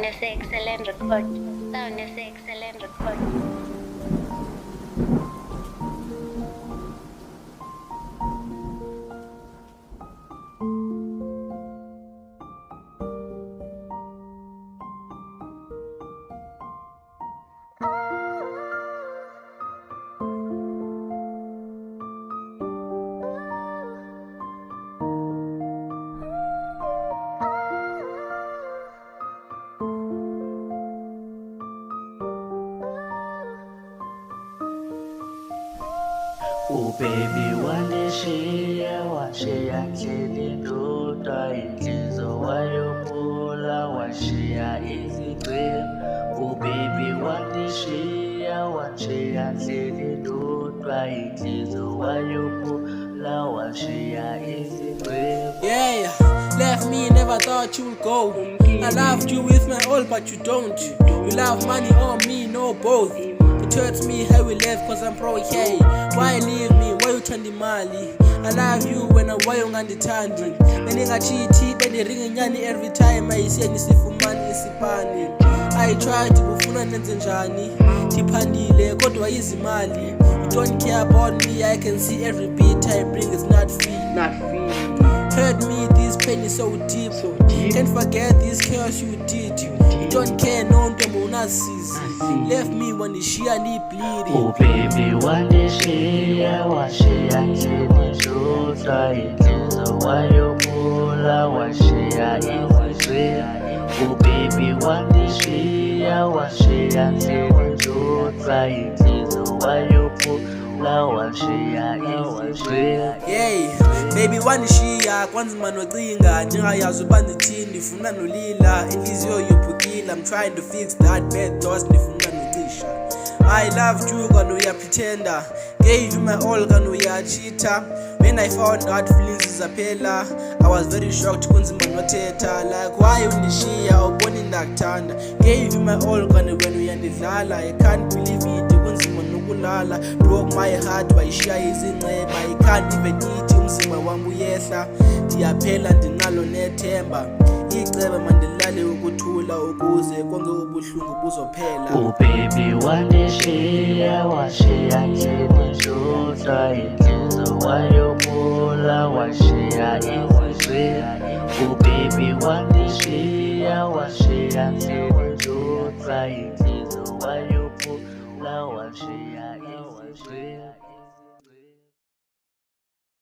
is excellent record. Sound is excellent record. Oh baby, wanishiya ndlini ndodwa inhliziyo wayophula washiya izigwegwe. Oh baby, wanishiya ndlini ndodwa inhliziyo wayophula washiya izigwegwe. Yeah, left me, never thought you'd go. I loved you with my all, but you don't. You love money or me, no both. It hurts me how we left cause I'm broke, hey. Why leave me? Why you turn the mali? I love you when I why you ngandithandi. Beningachiti, beniringa nyani every time I see nisifumani isipani. I tried to kufuna nenze njani. Tiphandile kodwa izimali. You don't care about me, I can see every beat I bring is not free. Hurt me, this pain is so deep. Can't forget this chaos you did. You don't care, no ntombo unasizi. Left me wanishiya ni bleeding. Oh baby, wanishiya ndlini ndodwa inhliziyo wayophula washiya izigwegwe. Oh baby, wanishiya ndlini ndodwa inhliziyo wayophula washiya izigwegwe. Yey, baby wanishiya kwanzima nocinga njengayazi uba ndithini ndifuna nolila inhliziyo yophukile. I'm trying to fix that bad thoughts ndifuna nocisha. I loved you kana uyapretenda, gave you my all kana uyachita. When I found out feelings zizaphela, I was very shocked kunzima nothetha. Like why unishiya ubona ndakuthanda, gave you my all kana wena uyandidlala. I can't believe it kunzima nokulala, broke my heart wayishiya izinceba. I can't even eat umzimba wami uyehla, ndiyaphela ndinalo nethemba. Iceba mandilale ukuthula ukuze konke ubuhlungu buzophela. Oh baby, wanishiya ndlini ndodwa inhliziyo wayophula washiya izigwegwe. Oh baby, wanishiya ndlini ndodwa inhliziyo wayophula washiya izigwegwe.